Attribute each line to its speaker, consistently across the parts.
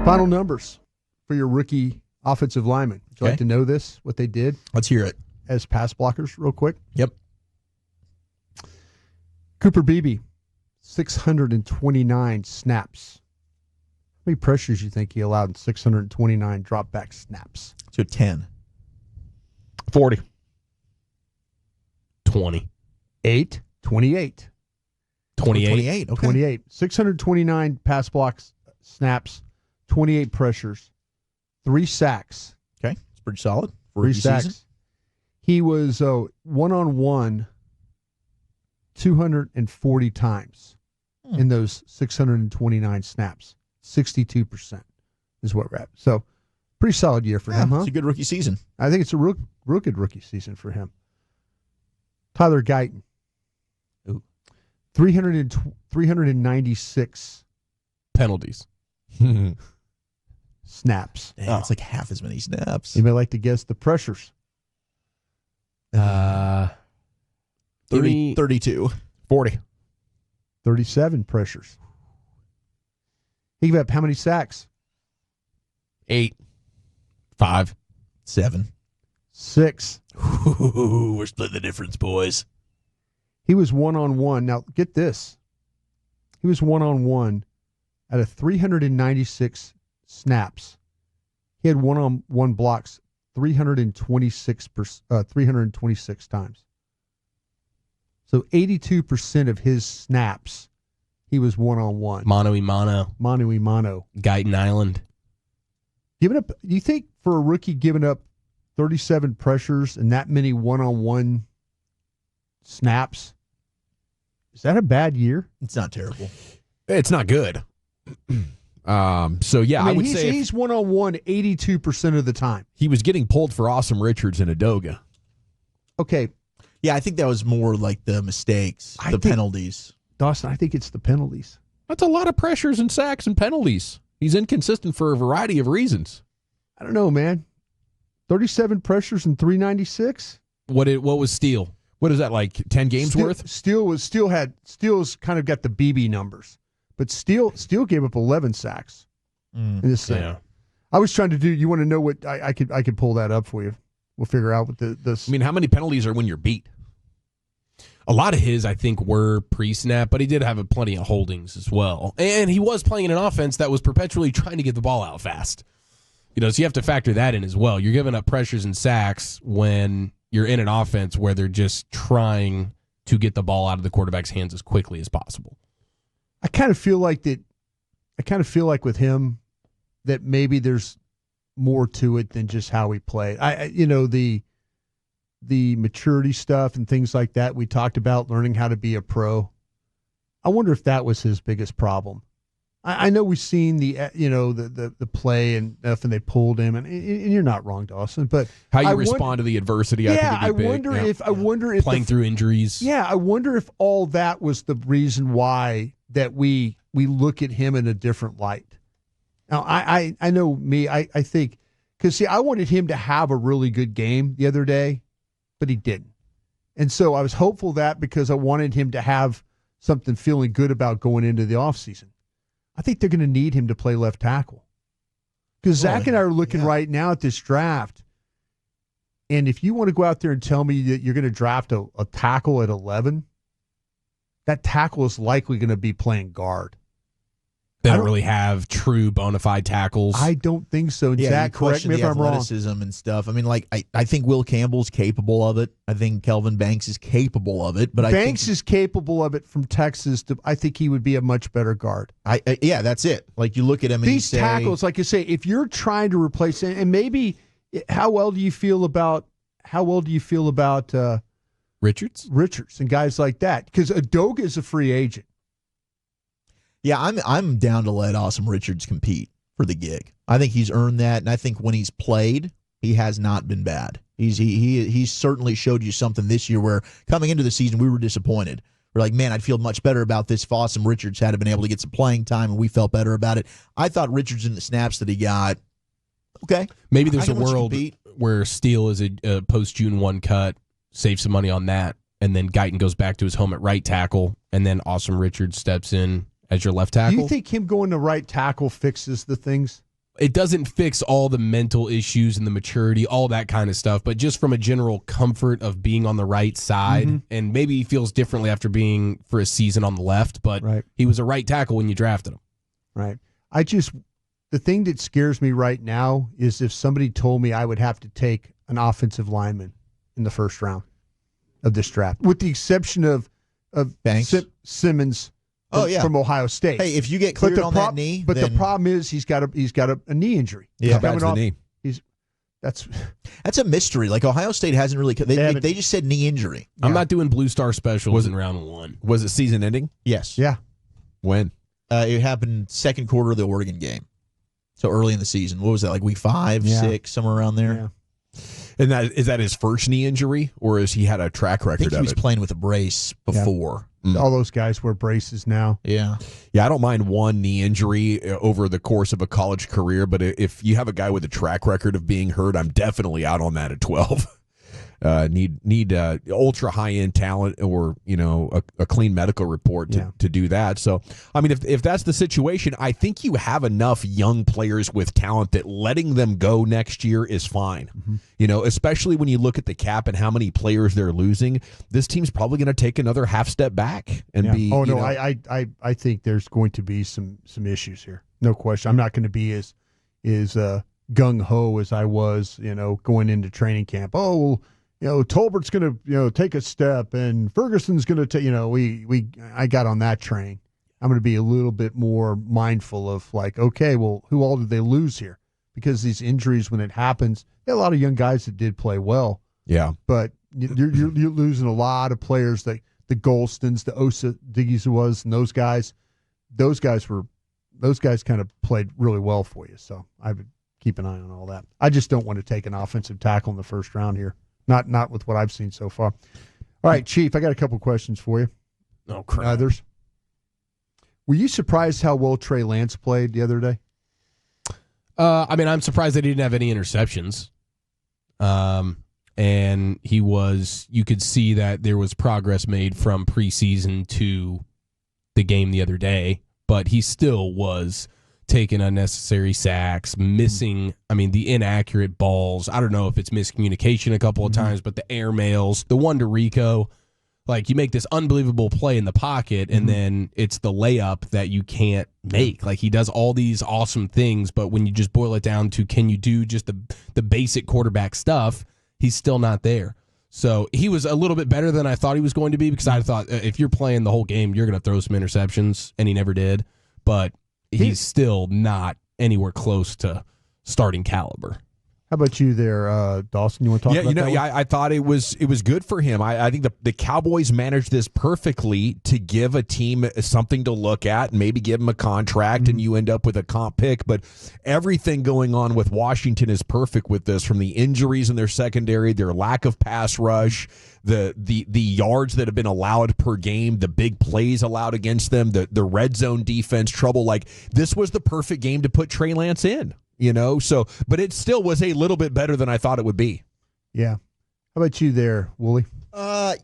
Speaker 1: Final numbers for your rookie offensive lineman. Would you like to know this, what they did?
Speaker 2: Let's hear it.
Speaker 1: As pass blockers, real quick.
Speaker 2: Yep.
Speaker 1: Cooper Beebe, 629 snaps. How many pressures do you think he allowed in 629 drop back snaps?
Speaker 2: So 10.
Speaker 3: 40. 20.
Speaker 1: 8. 28.
Speaker 3: 28.
Speaker 2: 28. Okay.
Speaker 1: 28. 629 pass blocks, snaps, 28 pressures, 3 sacks.
Speaker 2: Okay. It's pretty solid.
Speaker 1: 3 sacks.
Speaker 2: Season.
Speaker 1: He was one-on-one 240 times in those 629 snaps. 62% is what we're at. So, pretty solid year for him, huh?
Speaker 2: It's a good rookie season.
Speaker 1: I think it's a real good rookie season for him. Tyler Guyton. 396
Speaker 3: Penalties.
Speaker 1: snaps.
Speaker 2: Dang, it's like half as many snaps.
Speaker 1: You may like to guess the pressures.
Speaker 2: 32.
Speaker 3: 40.
Speaker 1: 37 pressures. He gave up how many sacks?
Speaker 3: 8. 5.
Speaker 2: 7.
Speaker 1: 6.
Speaker 2: Ooh, we're splitting the difference, boys.
Speaker 1: He was one-on-one. Now, get this. He was one-on-one out of 396 snaps. He had one-on-one blocks 326 times. So 82% of his snaps, he was one-on-one.
Speaker 3: Mano-y-mano.
Speaker 1: Mano-y-mano.
Speaker 3: Guyton Island.
Speaker 1: Giving up, do you think for a rookie giving up 37 pressures and that many one-on-one snaps, is that a bad year?
Speaker 2: It's not terrible.
Speaker 3: It's not good. So, yeah, I would say
Speaker 1: he's one-on-one 82% of the time.
Speaker 3: he was getting pulled for Awesome Richards and Adoga.
Speaker 1: Okay,
Speaker 2: Yeah, I think that was more like the mistakes,
Speaker 1: I
Speaker 2: the
Speaker 1: think-
Speaker 2: penalties.
Speaker 1: Dawson, I think it's the penalties.
Speaker 3: That's a lot of pressures and sacks and penalties. He's inconsistent for a variety of reasons.
Speaker 1: I don't know, man. 37 pressures and 396?
Speaker 3: What was Steele? What is that, like 10 games worth?
Speaker 1: Steele's kind of got the BB numbers. But Steele gave up 11 sacks in this thing.
Speaker 3: Yeah.
Speaker 1: I was trying to do, you want to know what, I could pull that up for you. We'll figure out what this.
Speaker 3: I mean, how many penalties are when you're beat? A lot of his, I think, were pre-snap, but he did have plenty of holdings as well. And he was playing in an offense that was perpetually trying to get the ball out fast. So you have to factor that in as well. You're giving up pressures and sacks when you're in an offense where they're just trying to get the ball out of the quarterback's hands as quickly as possible.
Speaker 1: I kind of feel like with him that maybe there's more to it than just how he played. The maturity stuff and things like that we talked about, learning how to be a pro. I wonder if that was his biggest problem. I know we've seen the play and stuff, and they pulled him, and you're not wrong, Dawson. But
Speaker 3: how you respond to the adversity, I think, would be big.
Speaker 1: I wonder if
Speaker 3: playing through injuries.
Speaker 1: Yeah, I wonder if all that was the reason why that we look at him in a different light. Now, I know me. I think because I wanted him to have a really good game the other day, but he didn't, and so I was hopeful that because I wanted him to have something feeling good about going into the offseason. I think they're going to need him to play left tackle. Because Zach and I are looking right now at this draft, and if you want to go out there and tell me that you're going to draft a tackle at 11, that tackle is likely going to be playing guard.
Speaker 3: They don't really have true bona fide tackles.
Speaker 1: I don't think so.
Speaker 2: Yeah,
Speaker 1: Zach, correct me if I'm wrong.
Speaker 2: Athleticism and stuff. I mean, I think Will Campbell's capable of it. I think Kelvin Banks is capable of it. But
Speaker 1: Banks is capable of it from Texas. I think he would be a much better guard.
Speaker 2: Yeah, that's it. Like you look at him and
Speaker 1: these tackles, like you say, if you're trying to replace and maybe how well do you feel about
Speaker 3: Richards
Speaker 1: and guys like that? Because Adoga is a free agent.
Speaker 2: Yeah, I'm down to let Awesome Richards compete for the gig. I think he's earned that, and I think when he's played, he has not been bad. He's certainly showed you something this year where coming into the season we were disappointed. We're like, man, I'd feel much better about this if Awesome Richards had been able to get some playing time, and we felt better about it. I thought Richards in the snaps that he got, okay.
Speaker 3: Maybe there's a world where Steele is a post-June 1 cut, save some money on that, and then Guyton goes back to his home at right tackle, and then Awesome Richards steps in as your left tackle.
Speaker 1: Do you think him going to right tackle fixes the things?
Speaker 3: it doesn't fix all the mental issues and the maturity, all that kind of stuff, but just from a general comfort of being on the right side, and maybe he feels differently after being for a season on the left, but he was a right tackle when you drafted him.
Speaker 1: Right. The thing that scares me right now is if somebody told me I would have to take an offensive lineman in the first round of this draft, with the exception of
Speaker 2: Banks?
Speaker 1: Simmons from Ohio State.
Speaker 2: Hey, if you get cleared on that knee,
Speaker 1: the problem is he's got a knee injury.
Speaker 2: Yeah,
Speaker 4: bad the knee.
Speaker 1: That's
Speaker 2: a mystery. Like Ohio State hasn't really. They just said knee injury.
Speaker 3: I'm not doing Blue Star specials in round 1.
Speaker 4: Was it season ending?
Speaker 2: Yes.
Speaker 1: Yeah.
Speaker 4: When?
Speaker 2: It happened second quarter of the Oregon game. So early in the season. What was that, like week 5, 6, somewhere around there?
Speaker 1: Yeah.
Speaker 4: And is that his first knee injury, or has he had a track record
Speaker 2: I think he
Speaker 4: of
Speaker 2: was
Speaker 4: it?
Speaker 2: playing with a brace before.
Speaker 1: All those guys wear braces now.
Speaker 2: Yeah.
Speaker 4: Yeah, I don't mind one knee injury over the course of a college career, but if you have a guy with a track record of being hurt, I'm definitely out on that at 12. Need ultra high end talent, or a clean medical report to do that. So I mean, if that's the situation, I think you have enough young players with talent that letting them go next year is fine. Especially when you look at the cap and how many players they're losing. This team's probably going to take another half step back and be.
Speaker 1: Oh no, I think there's going to be some issues here. No question. I'm not going to be as gung ho as I was, going into training camp. Oh. Tolbert's going to, take a step, and Ferguson's going to take, I got on that train. I'm going to be a little bit more mindful of like, okay, well, who all did they lose here? Because these injuries, when it happens, there are a lot of young guys that did play well.
Speaker 4: Yeah.
Speaker 1: But you're losing a lot of players, like the Golstons, the Osa Digizuwas, and those guys kind of played really well for you. So I would keep an eye on all that. I just don't want to take an offensive tackle in the first round here. Not with what I've seen so far. All right, Chief, I got a couple questions for you.
Speaker 3: Oh, crap.
Speaker 1: Others. Were you surprised how well Trey Lance played the other day?
Speaker 3: I'm surprised they didn't have any interceptions. And you could see that there was progress made from preseason to the game the other day, but he still was taking unnecessary sacks, missing, the inaccurate balls. I don't know if it's miscommunication a couple of times, but the air mails, the one to Rico, like you make this unbelievable play in the pocket and then it's the layup that you can't make. Like he does all these awesome things, but when you just boil it down to can you do just the basic quarterback stuff, he's still not there. So he was a little bit better than I thought he was going to be, because I thought if you're playing the whole game, you're going to throw some interceptions, and he never did. But he's still not anywhere close to starting caliber.
Speaker 1: How about you there, Dawson? You want to talk about that?
Speaker 4: I thought it was good for him. I think the Cowboys managed this perfectly to give a team something to look at and maybe give them a contract, and you end up with a comp pick. But everything going on with Washington is perfect with this, from the injuries in their secondary, their lack of pass rush, the yards that have been allowed per game, the big plays allowed against them, the red zone defense trouble. Like, this was the perfect game to put Trey Lance in. But it still was a little bit better than I thought it would be.
Speaker 1: Yeah. How about you there, Wooly?
Speaker 2: I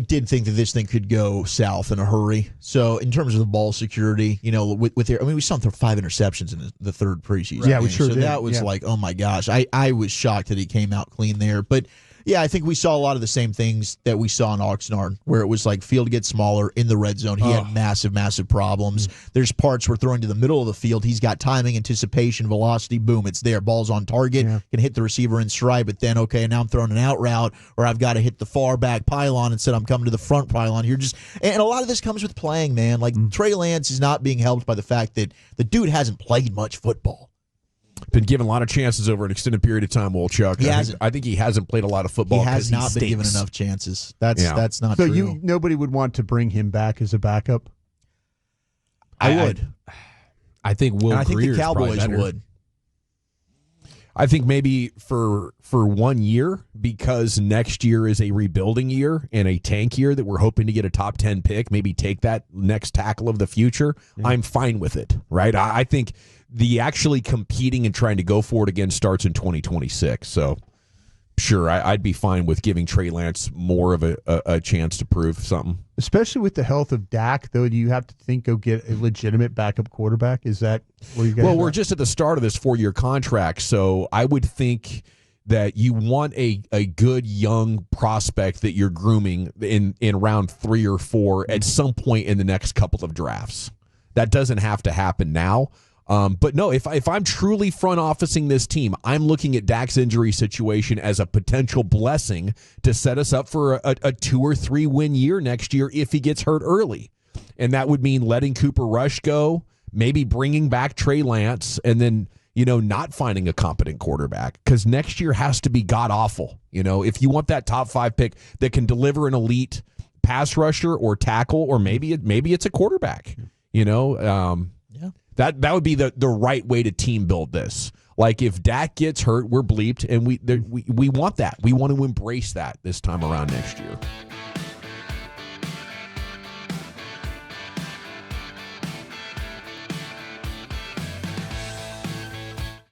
Speaker 2: did think that this thing could go south in a hurry. So in terms of the ball security, we saw him throw 5 interceptions in the third preseason.
Speaker 1: Yeah, we sure did.
Speaker 2: So that was like, oh my gosh. I was shocked that he came out clean there. But yeah, I think we saw a lot of the same things that we saw in Oxnard, where it was like field gets smaller in the red zone. He had massive, massive problems. There's parts where throwing to the middle of the field, he's got timing, anticipation, velocity, boom, it's there. Ball's on target, can hit the receiver in stride, but then, okay, now I'm throwing an out route, or I've got to hit the far back pylon instead I'm coming to the front pylon. And a lot of this comes with playing, man. Like, Trey Lance is not being helped by the fact that the dude hasn't played much football.
Speaker 4: Been given a lot of chances over an extended period of time, Chuck. I think he hasn't played a lot of football.
Speaker 2: He has not been given enough chances. That's not true.
Speaker 1: So nobody would want to bring him back as a backup?
Speaker 2: I would.
Speaker 3: I think Will.
Speaker 2: And I think the Cowboys would.
Speaker 4: I think maybe for 1 year, because next year is a rebuilding year and a tank year that we're hoping to get a top 10 pick, maybe take that next tackle of the future. I'm fine with it, right? I think the actually competing and trying to go for it again starts in 2026. So sure, I'd be fine with giving Trey Lance more of a chance to prove something.
Speaker 1: Especially with the health of Dak, though, do you have to think go get a legitimate backup quarterback? Is that where you guys
Speaker 4: Well, we're just at the start of this 4-year contract, so I would think that you want a good young prospect that you're grooming in round 3 or 4 at some point in the next couple of drafts. That doesn't have to happen now. But no, if I'm truly front officing this team, I'm looking at Dak's injury situation as a potential blessing to set us up for a 2 or 3 win year next year if he gets hurt early. And that would mean letting Cooper Rush go, maybe bringing back Trey Lance, and then, not finding a competent quarterback, because next year has to be god-awful. If you want that top 5 pick that can deliver an elite pass rusher or tackle, or maybe it's a quarterback, That would be the right way to team build this. Like, if Dak gets hurt, we're bleeped, and we want that. We want to embrace that this time around next year.